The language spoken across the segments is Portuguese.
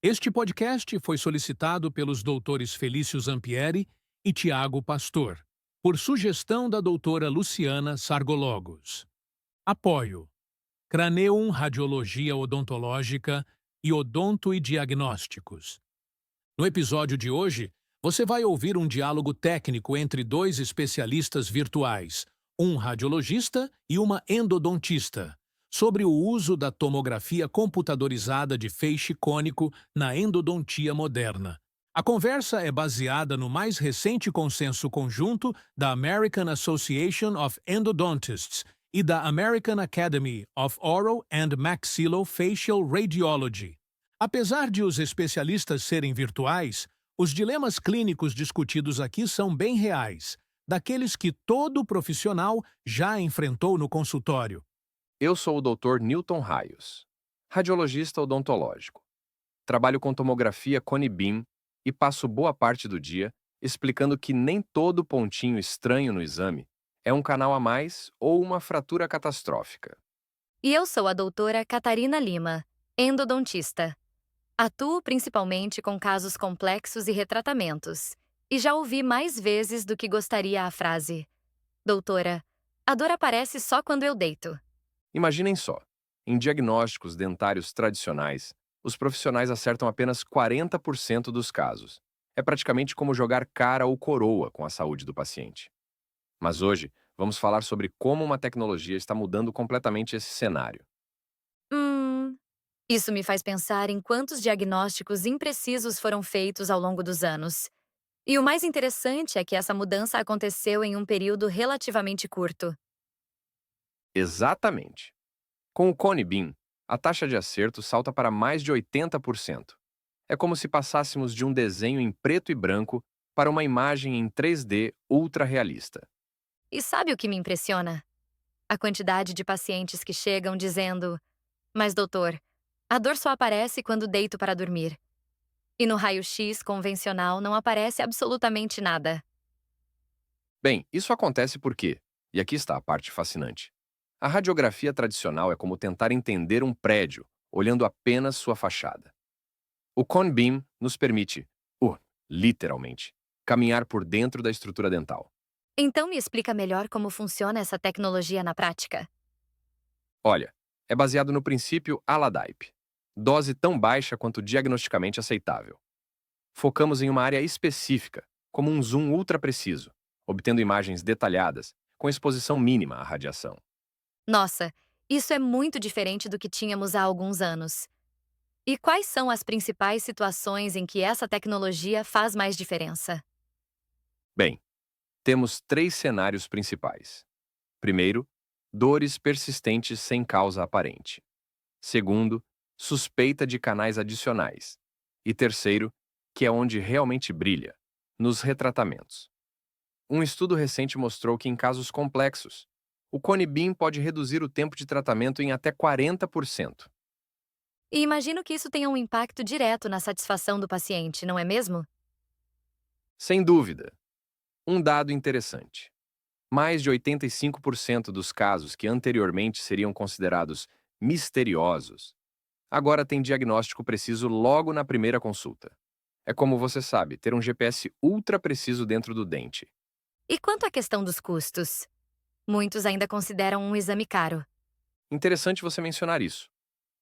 Este podcast foi solicitado pelos doutores Felício Zampieri e Tiago Pastor, por sugestão da doutora Luciana Sargologos. Apoio: Craneum Radiologia Odontológica e Odonto e Diagnósticos. No episódio de hoje, você vai ouvir um diálogo técnico entre dois especialistas virtuais, um radiologista e uma endodontista, sobre o uso da tomografia computadorizada de feixe cônico na endodontia moderna. A conversa é baseada no mais recente consenso conjunto da American Association of Endodontists e da American Academy of Oral and Maxillofacial Radiology. Apesar de os especialistas serem virtuais, os dilemas clínicos discutidos aqui são bem reais, daqueles que todo profissional já enfrentou no consultório. Eu sou o Dr. Newton Raios, radiologista odontológico. Trabalho com tomografia Cone-Beam e passo boa parte do dia explicando que nem todo pontinho estranho no exame é um canal a mais ou uma fratura catastrófica. E eu sou a doutora Catarina Lima, endodontista. Atuo principalmente com casos complexos e retratamentos. E já ouvi mais vezes do que gostaria a frase: doutora, a dor aparece só quando eu deito. Imaginem só, em diagnósticos dentários tradicionais, os profissionais acertam apenas 40% dos casos. É praticamente como jogar cara ou coroa com a saúde do paciente. Mas hoje, vamos falar sobre como uma tecnologia está mudando completamente esse cenário. Isso me faz pensar em quantos diagnósticos imprecisos foram feitos ao longo dos anos. E o mais interessante é que essa mudança aconteceu em um período relativamente curto. Exatamente. Com o Cone Beam, a taxa de acerto salta para mais de 80%. É como se passássemos de um desenho em preto e branco para uma imagem em 3D ultra realista. E sabe o que me impressiona? A quantidade de pacientes que chegam dizendo: mas doutor, a dor só aparece quando deito para dormir. E no raio-x convencional não aparece absolutamente nada. Bem, isso acontece porque, e aqui está a parte fascinante, a radiografia tradicional é como tentar entender um prédio olhando apenas sua fachada. O Cone Beam nos permite, literalmente, caminhar por dentro da estrutura dental. Então me explica melhor como funciona essa tecnologia na prática. Olha, é baseado no princípio ALA-DAIP, dose tão baixa quanto diagnosticamente aceitável. Focamos em uma área específica, como um zoom ultra preciso, obtendo imagens detalhadas, com exposição mínima à radiação. Nossa, isso é muito diferente do que tínhamos há alguns anos. E quais são as principais situações em que essa tecnologia faz mais diferença? Bem, temos três cenários principais. Primeiro, dores persistentes sem causa aparente. Segundo, suspeita de canais adicionais. E terceiro, que é onde realmente brilha, nos retratamentos. Um estudo recente mostrou que em casos complexos, o Cone Beam pode reduzir o tempo de tratamento em até 40%. E imagino que isso tenha um impacto direto na satisfação do paciente, não é mesmo? Sem dúvida. Um dado interessante. Mais de 85% dos casos que anteriormente seriam considerados misteriosos, agora têm diagnóstico preciso logo na primeira consulta. É como você sabe, ter um GPS ultra preciso dentro do dente. E quanto à questão dos custos? Muitos ainda consideram um exame caro. Interessante você mencionar isso.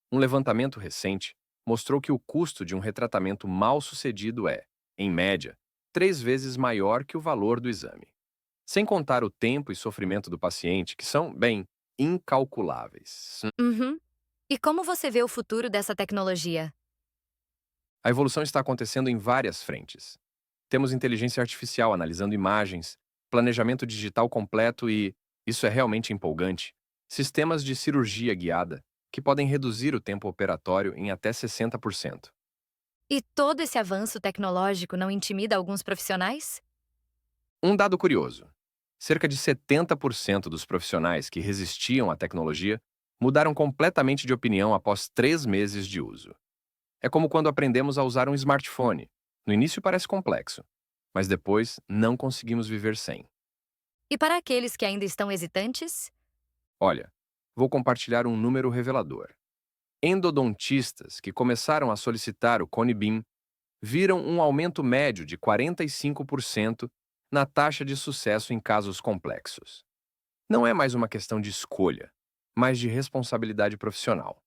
Um levantamento recente mostrou que o custo de um retratamento mal sucedido é, em média, 3 vezes maior que o valor do exame. Sem contar o tempo e sofrimento do paciente, que são, bem, incalculáveis. Uhum. E como você vê o futuro dessa tecnologia? A evolução está acontecendo em várias frentes. Temos inteligência artificial analisando imagens, planejamento digital completo e, isso é realmente empolgante, sistemas de cirurgia guiada, que podem reduzir o tempo operatório em até 60%. E todo esse avanço tecnológico não intimida alguns profissionais? Um dado curioso: cerca de 70% dos profissionais que resistiam à tecnologia mudaram completamente de opinião após 3 meses de uso. É como quando aprendemos a usar um smartphone. No início parece complexo, mas depois não conseguimos viver sem. E para aqueles que ainda estão hesitantes? Olha, vou compartilhar um número revelador. Endodontistas que começaram a solicitar o Cone Beam viram um aumento médio de 45% na taxa de sucesso em casos complexos. Não é mais uma questão de escolha, mas de responsabilidade profissional.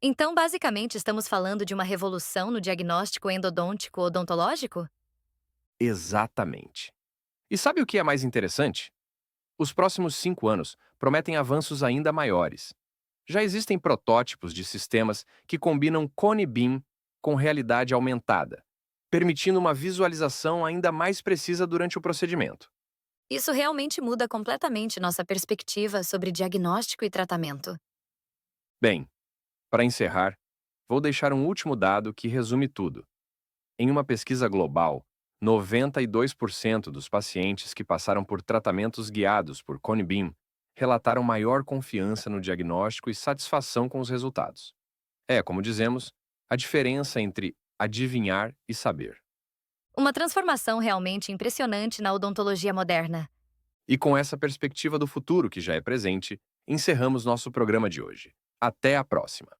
Então, basicamente, estamos falando de uma revolução no diagnóstico endodôntico odontológico? Exatamente. E sabe o que é mais interessante? Os próximos 5 anos prometem avanços ainda maiores. Já existem protótipos de sistemas que combinam Cone Beam com realidade aumentada, permitindo uma visualização ainda mais precisa durante o procedimento. Isso realmente muda completamente nossa perspectiva sobre diagnóstico e tratamento. Bem, para encerrar, vou deixar um último dado que resume tudo. Em uma pesquisa global, 92% dos pacientes que passaram por tratamentos guiados por Cone Beam relataram maior confiança no diagnóstico e satisfação com os resultados. É, como dizemos, a diferença entre adivinhar e saber. Uma transformação realmente impressionante na odontologia moderna. E com essa perspectiva do futuro que já é presente, encerramos nosso programa de hoje. Até a próxima!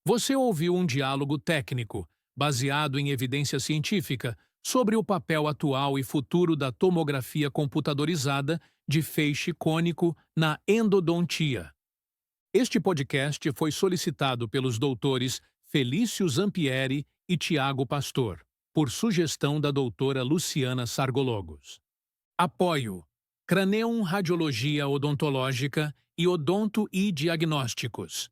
Você ouviu um diálogo técnico, baseado em evidência científica, sobre o papel atual e futuro da tomografia computadorizada de feixe cônico na endodontia. Este podcast foi solicitado pelos doutores Felício Zampieri e Tiago Pastor, por sugestão da doutora Luciana Sargologos. Apoio: Craneum Radiologia Odontológica e Odonto e Diagnósticos.